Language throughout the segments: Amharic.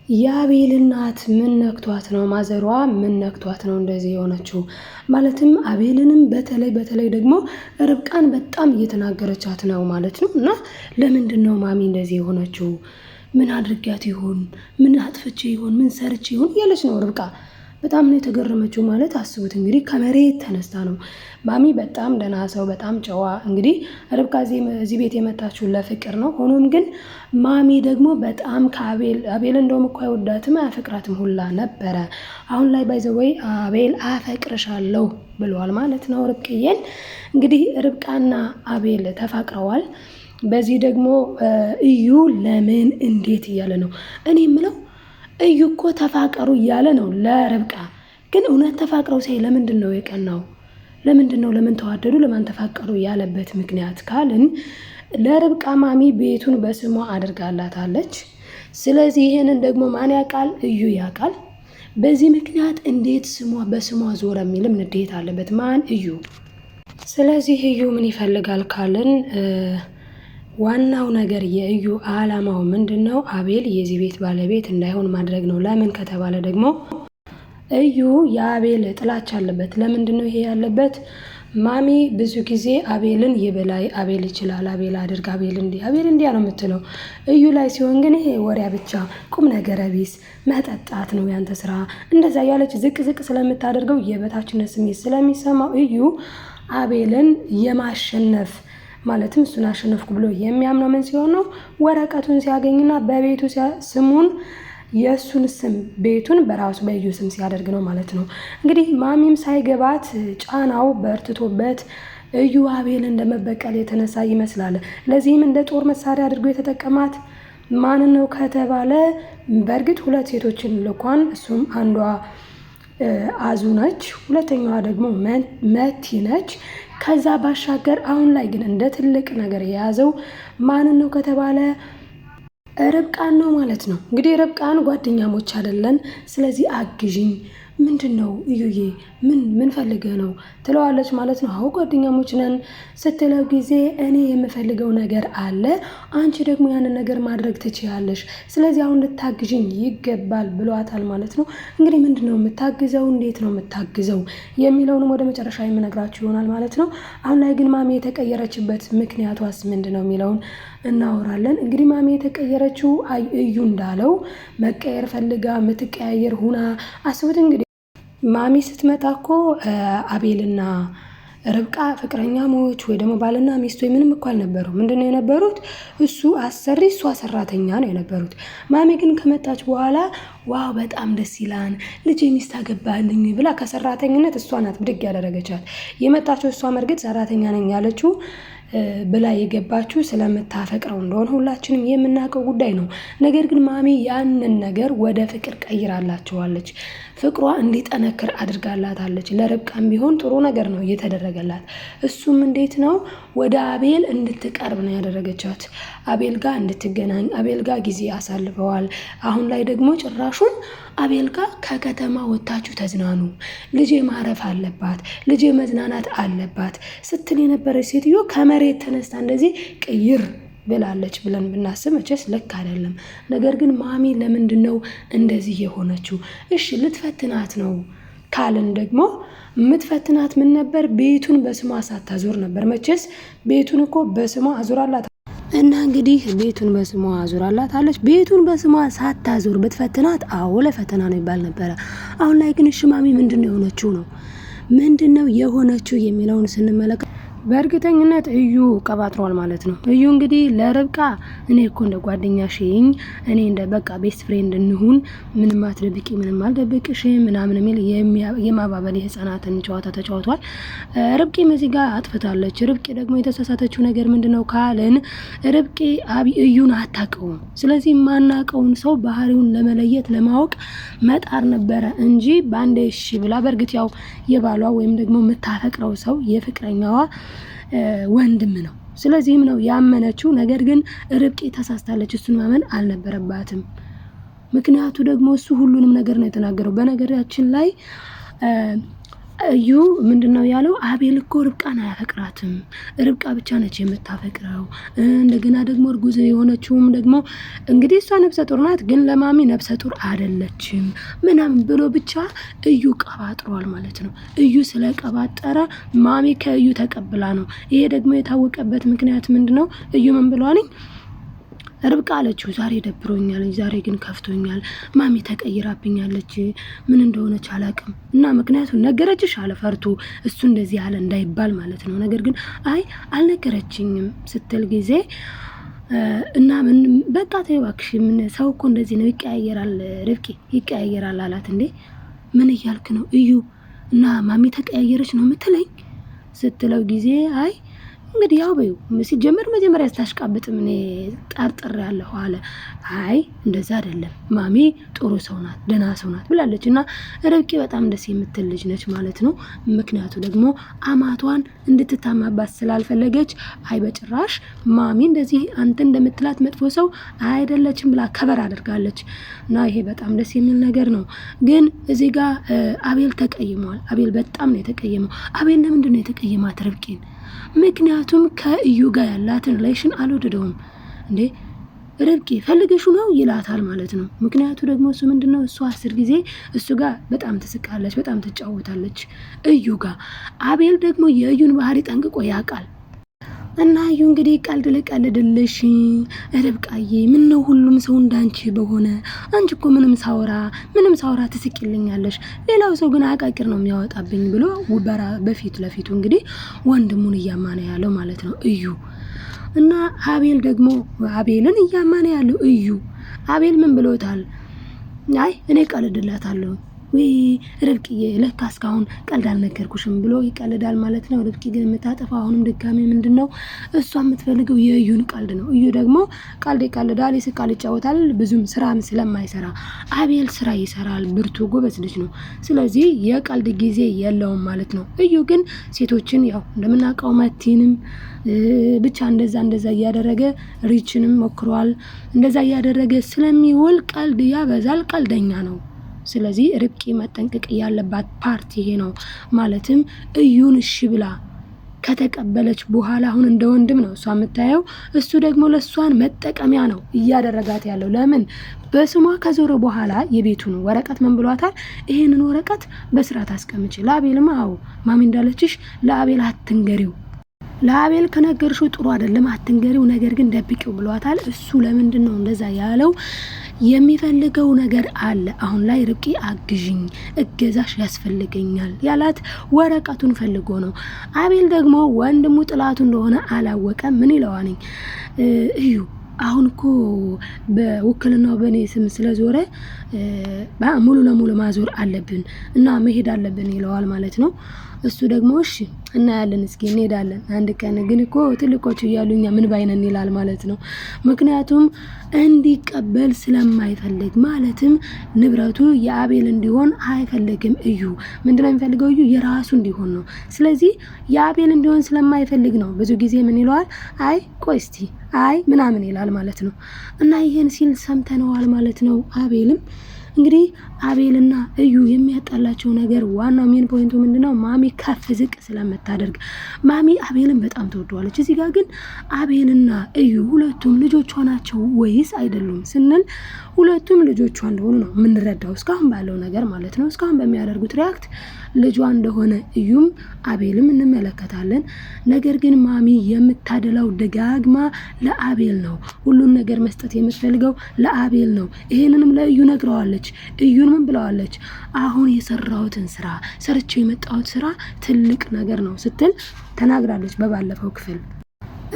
የአቤል እናት ምን ነክቷት ነው? ማዘሯ ምን ነክቷት ነው እንደዚህ የሆነችው? ማለትም አቤልንም በተለይ ደግሞ ርብቃን በጣም እየተናገረቻት ነው ማለት ነው። እና ለምንድን ነው ማሚ እንደዚህ የሆነችው? ምን አድርጊያት ይሆን? ምን አጥፍቼ ይሆን? ምን ሰርቼ ይሆን እያለች ነው ርብቃ። በጣም ነው የተገረመችው። ማለት አስቡት እንግዲህ ከመሬት ተነስታ ነው። ማሚ በጣም ደህና ሰው፣ በጣም ጨዋ። እንግዲህ ርብቃ እዚህ ቤት የመጣችው ለፍቅር ነው። ሆኖም ግን ማሚ ደግሞ በጣም አቤል እንደውም እኮ አይወዳትም አያፈቅራትም ሁላ ነበረ። አሁን ላይ ባይዘወይ አቤል አፈቅርሻለሁ ብለዋል ማለት ነው ርብቅዬን። እንግዲህ ርብቃና አቤል ተፋቅረዋል። በዚህ ደግሞ እዩ ለምን እንዴት እያለ ነው። እኔ የምለው እዩ እኮ ተፋቀሩ እያለ ነው ለርብቃ። ግን እውነት ተፋቅረው ሳይ ለምንድን ነው የቀናው? ለምንድን ነው ለምን ተዋደዱ ለማን ተፋቀሩ ያለበት ምክንያት ካልን ለርብቃ ማሚ ቤቱን በስሟ አድርጋላታለች። ስለዚህ ይሄንን ደግሞ ማን ያውቃል? እዩ ያውቃል። በዚህ ምክንያት እንዴት ስሟ በስሟ ዞረ የሚልም ንዴት አለበት። ማን? እዩ። ስለዚህ እዩ ምን ይፈልጋል ካልን ዋናው ነገር የእዩ አላማው ምንድነው? አቤል የዚህ ቤት ባለቤት እንዳይሆን ማድረግ ነው። ለምን ከተባለ ደግሞ እዩ የአቤል ጥላቻ አለበት። ለምንድነው ይሄ ያለበት? ማሚ ብዙ ጊዜ አቤልን ይበላይ፣ አቤል ይችላል፣ አቤል አድርግ፣ አቤል እንዲያ ነው የምትለው። እዩ ላይ ሲሆን ግን ይሄ ወሪያ ብቻ ቁም ነገረ ቢስ መጠጣት ነው ያንተ ስራ፣ እንደዛ ያለች ዝቅ ስለምታደርገው የበታችነት ስሜት ስለሚሰማው እዩ አቤልን የማሸነፍ ማለትም እሱን አሸነፍኩ ብሎ የሚያምነው ምን ሲሆን ነው? ወረቀቱን ሲያገኝና በቤቱ ስሙን የእሱን ስም ቤቱን በራሱ በእዩ ስም ሲያደርግ ነው ማለት ነው። እንግዲህ ማሚም ሳይገባት ጫናው በርትቶበት እዩ አቤልን እንደመበቀል የተነሳ ይመስላል። ለዚህም እንደ ጦር መሳሪያ አድርጎ የተጠቀማት ማን ነው ከተባለ በእርግጥ ሁለት ሴቶችን ልኳን። እሱም አንዷ አዙ ነች፣ ሁለተኛዋ ደግሞ መቲ ነች። ከዛ ባሻገር አሁን ላይ ግን እንደ ትልቅ ነገር የያዘው ማንን ነው ከተባለ ርብቃን ነው ማለት ነው። እንግዲህ ርብቃን ጓደኛሞች አይደለን፣ ስለዚህ አግዥኝ፣ ምንድን ነው እዩዬ ምን ፈልገህ ነው ትለዋለች ማለት ነው። አዎ ጓደኛሞች ነን ስትለው ጊዜ እኔ የምፈልገው ነገር አለ፣ አንቺ ደግሞ ያንን ነገር ማድረግ ትችያለሽ፣ ስለዚህ አሁን ልታግዥኝ ይገባል ብሏታል ማለት ነው። እንግዲህ ምንድን ነው የምታግዘው፣ እንዴት ነው የምታግዘው የሚለውንም ወደ መጨረሻ የምነግራችሁ ይሆናል ማለት ነው። አሁን ላይ ግን ማሚ የተቀየረችበት ምክንያቷስ ምንድን ነው የሚለውን እናወራለን። እንግዲህ ማሚ የተቀየረችው እዩ እንዳለው መቀየር ፈልጋ የምትቀያየር ሁና አስቡት። እንግዲህ ማሚ ስትመጣ እኮ አቤልና ርብቃ ፍቅረኛሞች ወይ ደግሞ ባልና ሚስት ወይ ምንም እኮ አልነበሩ። ምንድነው የነበሩት? እሱ አሰሪ እሷ ሰራተኛ ነው የነበሩት። ማሚ ግን ከመጣች በኋላ ዋው በጣም ደስ ይላል ልጄ ሚስት አገባልኝ ብላ ከሰራተኝነት እሷ ናት ብድግ ያደረገቻት። የመጣችው እሷ መርግጥ ሰራተኛ ነኝ ያለችው ብላ የገባችው ስለምታፈቅረው እንደሆነ ሁላችንም የምናውቀው ጉዳይ ነው። ነገር ግን ማሚ ያንን ነገር ወደ ፍቅር ቀይራላቸዋለች። ፍቅሯ እንዲጠነክር አድርጋላታለች። ለርብቃም ቢሆን ጥሩ ነገር ነው እየተደረገላት። እሱም እንዴት ነው? ወደ አቤል እንድትቀርብ ነው ያደረገቻት። አቤል ጋር እንድትገናኝ፣ አቤል ጋር ጊዜ አሳልፈዋል። አሁን ላይ ደግሞ ጭራሹን አቤል ጋር ከከተማ ወጣችሁ ተዝናኑ፣ ልጄ ማረፍ አለባት፣ ልጄ መዝናናት አለባት ስትል የነበረች ሴትዮ ከመሬት ተነስታ እንደዚህ ቅይር ብላለች ብለን ብናስብ መቼስ ልክ አይደለም። ነገር ግን ማሚ ለምንድን ነው እንደዚህ የሆነችው? እሺ ልትፈትናት ነው ካልን ደግሞ የምትፈትናት ምን ነበር? ቤቱን በስሟ ሳታዞር ነበር። መቼስ ቤቱን እኮ በስሟ አዙራላት እና እንግዲህ ቤቱን በስሟ አዙራላታለች። ቤቱን በስሟ ሳታዞር ብትፈትናት አዎ ለፈተና ነው ይባል ነበረ። አሁን ላይ ግን እሺ ማሚ ምንድነው የሆነችው ነው? ምንድነው የሆነችው የሚለውን ስንመለከት በእርግጠኝነት እዩ ቀባጥሯል ማለት ነው። እዩ እንግዲህ ለርብቃ እኔ እኮ እንደ ጓደኛሽኝ፣ እኔ እንደ በቃ ቤስት ፍሬንድ እንሁን፣ ምንም አትደብቂ፣ ምንም አልደብቅሽ ምናምን የሚል የማባበል የህፃናትን ጨዋታ ተጫውቷል። ርብቃ እዚህ ጋር አጥፍታለች። ርብቃ ደግሞ የተሳሳተችው ነገር ምንድነው ካልን ርብቃ እዩን አታውቀውም። ስለዚህ የማናውቀውን ሰው ባህሪውን ለመለየት ለማወቅ መጣር ነበረ እንጂ ባንዴ እሺ ብላ በእርግጥ ያው የባሏ ወይም ደግሞ የምታፈቅረው ሰው የፍቅረኛዋ ወንድም ነው። ስለዚህም ነው ያመነችው። ነገር ግን ርብቃ ተሳስታለች። እሱን ማመን አልነበረባትም። ምክንያቱ ደግሞ እሱ ሁሉንም ነገር ነው የተናገረው። በነገራችን ላይ እዩ ምንድነው ያለው? አቤል እኮ ርብቃን አያፈቅራትም፣ ርብቃ ብቻ ነች የምታፈቅረው። እንደገና ደግሞ እርጉዝ የሆነችውም ደግሞ እንግዲህ እሷ ነፍሰ ጡር ናት፣ ግን ለማሚ ነፍሰ ጡር አይደለችም ምናምን ብሎ ብቻ እዩ ቀባጥሯል ማለት ነው። እዩ ስለቀባጠረ ማሚ ከእዩ ተቀብላ ነው። ይሄ ደግሞ የታወቀበት ምክንያት ምንድነው? እዩ ምን ብሏል? ርብቃ አለችው ዛሬ ደብሮኛል፣ ዛሬ ግን ከፍቶኛል፣ ማሚ ተቀይራብኛለች፣ ምን እንደሆነች አላቅም እና ምክንያቱም ነገረችሽ አለ ፈርቶ እሱ እንደዚህ ያለ እንዳይባል ማለት ነው። ነገር ግን አይ አልነገረችኝም ስትል ጊዜ እና ምን በቃ ተይው እባክሽ፣ ምን ሰው እኮ እንደዚህ ነው ይቀያየራል፣ ርብቃ ይቀያየራል አላት። እንዴ ምን እያልክ ነው እዩ? እና ማሚ ተቀያየረች ነው የምትለኝ ስትለው ጊዜ አይ እንግዲህ ያው በዩ ሲጀመር መጀመሪያ ስታሽቃብጥም እኔ ጠርጥር ያለሁ አለ። አይ እንደዛ አይደለም ማሚ ጥሩ ሰው ናት፣ ደህና ሰው ናት ብላለች። እና ርብቃ በጣም ደስ የምትል ልጅ ነች ማለት ነው። ምክንያቱ ደግሞ አማቷን እንድትታማባት ስላልፈለገች አይ በጭራሽ ማሚ እንደዚህ አንተ እንደምትላት መጥፎ ሰው አይደለችም ብላ ከበር አድርጋለች። እና ይሄ በጣም ደስ የሚል ነገር ነው። ግን እዚህ ጋር አቤል ተቀይሟል። አቤል በጣም ነው የተቀየመው። አቤል ለምንድን ነው የተቀየማት ርብቃን? ምክንያቱም ከእዩ ጋር ያላትን ሪሌሽን አልወደደውም። እንዴ ርብቃ ፈልገሹ ነው ይላታል ማለት ነው። ምክንያቱ ደግሞ እሱ ምንድነው? እሱ 10 ጊዜ እሱ ጋር በጣም ትስቃለች፣ በጣም ትጫወታለች እዩ ጋር። አቤል ደግሞ የእዩን ባህሪ ጠንቅቆ ያውቃል። እና እዩ እንግዲህ ቀልድ ልቀልድልሽ ርብቃዬ፣ ምን ነው ሁሉም ሰው እንዳንቺ በሆነ፣ አንቺ እኮ ምንም ሳወራ ትስቂልኛለሽ፣ ሌላው ሰው ግን አቃቂር ነው የሚያወጣብኝ ብሎ በፊት ለፊቱ እንግዲህ ወንድሙን እያማነ ያለው ማለት ነው እዩ። እና አቤል ደግሞ አቤልን እያማነ ያለው እዩ። አቤል ምን ብሎታል? አይ እኔ ቀልድላታለሁ ወይ ርብቃዬ ለካ እስካሁን ቀልድ አልነገርኩሽም ብሎ ይቀልዳል ማለት ነው። ርብቃ ግን የምታጠፋው አሁንም ድጋሜ ምንድነው? እሷ የምትፈልገው የእዩን ቀልድ ነው። እዩ ደግሞ ቀልድ ይቀልዳል፣ ይስቃል፣ ይጫወታል ብዙም ስራም ስለማይሰራ። አቤል ስራ ይሰራል፣ ብርቱ ጎበዝ ልጅ ነው። ስለዚህ የቀልድ ጊዜ የለውም ማለት ነው። እዩ ግን ሴቶችን ያው እንደምናውቀው መቲንም ብቻ እንደዛ እያደረገ ሪችንም ሞክሯል። እንደዛ እያደረገ ስለሚውል ቀልድ ያበዛል፣ ቀልደኛ ነው። ስለዚህ ርብቃ መጠንቀቅ ያለባት ፓርቲ ይሄ ነው። ማለትም እዩን እሺ ብላ ከተቀበለች በኋላ አሁን እንደ ወንድም ነው እሷ የምታየው፣ እሱ ደግሞ ለሷን መጠቀሚያ ነው እያደረጋት ያለው። ለምን በስሟ ከዞረ በኋላ የቤቱን ወረቀት ምን ብሏታል? ይሄንን ወረቀት በስርዓት አስቀምጪ፣ ለአቤልማ አዎ ማሚ እንዳለችሽ ለአቤል አትንገሪው፣ ለአቤል ከነገርሽው ጥሩ አይደለም አትንገሪው፣ ነገር ግን ደብቂው ብሏታል። እሱ ለምንድን ነው እንደዛ ያለው? የሚፈልገው ነገር አለ። አሁን ላይ ርብቃ አግዥኝ፣ እገዛሽ ያስፈልገኛል ያላት ወረቀቱን ፈልጎ ነው። አቤል ደግሞ ወንድሙ ጥላቱ እንደሆነ አላወቀም። ምን ይለዋል? እዩ አሁን እኮ በውክልናው በኔ ስም ስለዞረ ሙሉ ለሙሉ ማዞር አለብን እና መሄድ አለብን ይለዋል ማለት ነው። እሱ ደግሞ እሺ እናያለን፣ እስኪ እንሄዳለን አንድ ቀን፣ ግን እኮ ትልቆቹ እያሉኛ ምን ባይነን ይላል ማለት ነው። ምክንያቱም እንዲቀበል ስለማይፈልግ፣ ማለትም ንብረቱ የአቤል እንዲሆን አይፈልግም። እዩ ምንድነው የሚፈልገው? እዩ የራሱ እንዲሆን ነው። ስለዚህ የአቤል እንዲሆን ስለማይፈልግ ነው ብዙ ጊዜ ምን ይለዋል? አይ ቆይ እስቲ አይ ምናምን ይላል ማለት ነው። እና ይሄን ሲል ሰምተነዋል ማለት ነው። አቤልም እንግዲህ አቤልና እዩ የሚያጣላቸው ነገር ዋናው ሜን ፖይንቱ ምንድነው? ማሚ ከፍ ዝቅ ስለምታደርግ ማሚ አቤልን በጣም ተወደዋለች። እዚህ ጋር ግን አቤልና እዩ ሁለቱም ልጆቿ ናቸው ወይስ አይደሉም ስንል ሁለቱም ልጆቿ እንደሆኑ ነው የምንረዳው እስካሁን ባለው ነገር ማለት ነው። እስካሁን በሚያደርጉት ሪያክት ልጇ እንደሆነ እዩም አቤልም እንመለከታለን። ነገር ግን ማሚ የምታደላው ደጋግማ ለአቤል ነው። ሁሉን ነገር መስጠት የምትፈልገው ለአቤል ነው። ይሄንንም ለእዩ ነግረዋለች። እዩን ምን ብለዋለች? አሁን የሰራሁትን ስራ ሰርቼ የመጣሁት ስራ ትልቅ ነገር ነው ስትል ተናግራለች በባለፈው ክፍል።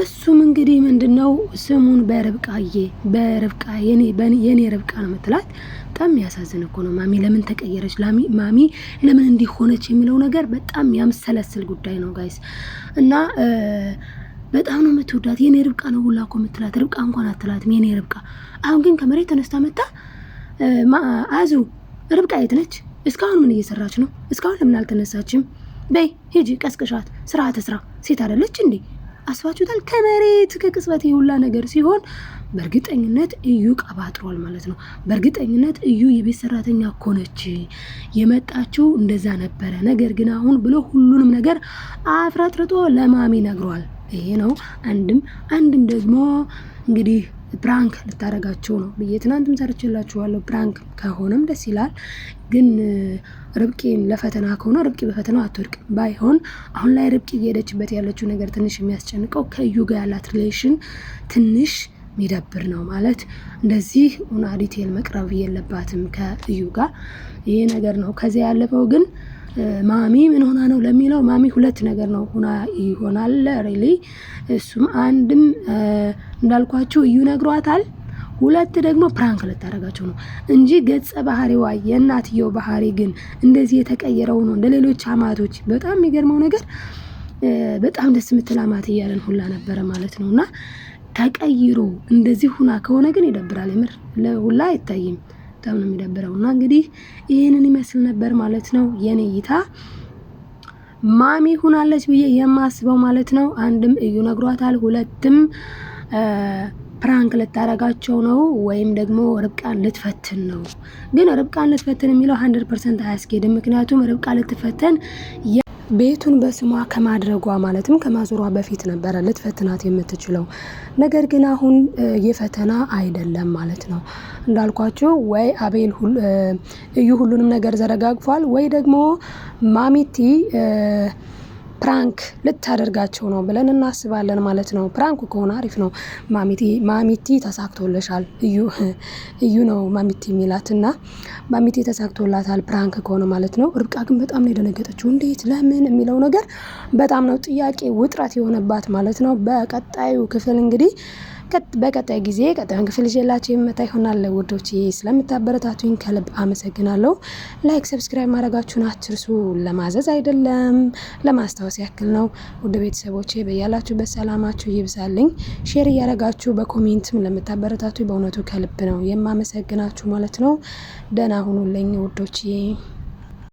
እሱም እንግዲህ ምንድነው ስሙን በርብቃ የኔ ርብቃ ነው የምትላት። በጣም ያሳዝን እኮ ነው። ማሚ ለምን ተቀየረች፣ ማሚ ለምን እንዲሆነች የሚለው ነገር በጣም ያምሰለስል ጉዳይ ነው ጋይስ። እና በጣም ነው የምትወዳት። የኔ ርብቃ ነው ሁላ እኮ የምትላት። ርብቃ እንኳን አትላትም የኔ ርብቃ። አሁን ግን ከመሬት ተነስታ መጣ አዙ ርብቃ የት ነች? እስካሁን ምን እየሰራች ነው? እስካሁን ለምን አልተነሳችም? በይ ሂጂ ቀስቅሻት፣ ስርዓተ ስራ ሴት አይደለች እንዴ? አስባችሁታል? ከመሬት ከቅጽበት የሁላ ነገር ሲሆን በእርግጠኝነት እዩ ቀባጥሯል ማለት ነው። በእርግጠኝነት እዩ የቤት ሰራተኛ እኮ ነች የመጣችው እንደዛ ነበረ፣ ነገር ግን አሁን ብሎ ሁሉንም ነገር አፍረጥርጦ ለማሚ ነግሯል። ይሄ ነው አንድም ደግሞ እንግዲህ ፕራንክ ልታረጋቸው ነው ብዬ ትናንትም ሰርችላችኋለሁ። ፕራንክ ከሆነም ደስ ይላል፣ ግን ርብቃን ለፈተና ከሆነ ርብቃ በፈተናው አትወድቅም። ባይሆን አሁን ላይ ርብቃ እየሄደችበት ያለችው ነገር ትንሽ የሚያስጨንቀው ከእዩ ጋር ያላት ሪሌሽን ትንሽ የሚደብር ነው። ማለት እንደዚህ ሆና ዲቴል መቅረብ የለባትም ከእዩ ጋር፣ ይሄ ነገር ነው። ከዚያ ያለፈው ግን ማሚ ምን ሆና ነው ለሚለው ማሚ ሁለት ነገር ነው ሆና ይሆናል ሪሊ። እሱም አንድም እንዳልኳችሁ እዩ ነግሯታል፣ ሁለት ደግሞ ፕራንክ ልታረጋቸው ነው እንጂ ገጸ ባህሪዋ የእናትየው ባህሪ ግን እንደዚህ የተቀየረው ነው እንደ ሌሎች አማቶች። በጣም የሚገርመው ነገር በጣም ደስ የምትል አማት እያለን ሁላ ነበረ ማለት ነው። እና ተቀይሮ እንደዚህ ሁና ከሆነ ግን ይደብራል። የምር ለሁላ አይታይም፣ በጣም ነው የሚደብረው። እና እንግዲህ ይህንን ይመስል ነበር ማለት ነው የኔ እይታ። ማሚ ሁናለች ብዬ የማስበው ማለት ነው አንድም እዩ ነግሯታል፣ ሁለትም ፕራንክ ልታረጋቸው ነው ወይም ደግሞ ርብቃን ልትፈትን ነው። ግን ርብቃን ልትፈትን የሚለው 100% አያስኬድም። ምክንያቱም ርብቃ ልትፈተን ቤቱን በስሟ ከማድረጓ ማለትም ከማዞሯ በፊት ነበረ ልትፈትናት የምትችለው። ነገር ግን አሁን የፈተና አይደለም ማለት ነው። እንዳልኳቸው ወይ አቤል እዩ ሁሉንም ነገር ዘረጋግፏል፣ ወይ ደግሞ ማሚቲ ፕራንክ ልታደርጋቸው ነው ብለን እናስባለን ማለት ነው። ፕራንኩ ከሆነ አሪፍ ነው። ማሚቲ ተሳክቶልሻል፣ እዩ ነው ማሚቲ የሚላትና ማሚቲ ተሳክቶላታል ፕራንክ ከሆነ ማለት ነው። ርብቃ ግን በጣም ነው የደነገጠችው። እንዴት ለምን የሚለው ነገር በጣም ነው ጥያቄ ውጥረት የሆነባት ማለት ነው። በቀጣዩ ክፍል እንግዲህ በቀጣይ ጊዜ ቀጣዩን ክፍል ይዤላችሁ የምመጣ ይሆናል። ውዶቼ ስለምታበረታቱኝ ከልብ አመሰግናለሁ። ላይክ ሰብስክራይብ ማድረጋችሁን አትርሱ። ለማዘዝ አይደለም ለማስታወስ ያክል ነው። ውድ ቤተሰቦቼ በያላችሁበት ሰላማችሁ ይብዛልኝ። ሼር እያደረጋችሁ በኮሜንትም ለምታበረታቱኝ በእውነቱ ከልብ ነው የማመሰግናችሁ ማለት ነው። ደህና ሁኑልኝ ውዶቼ።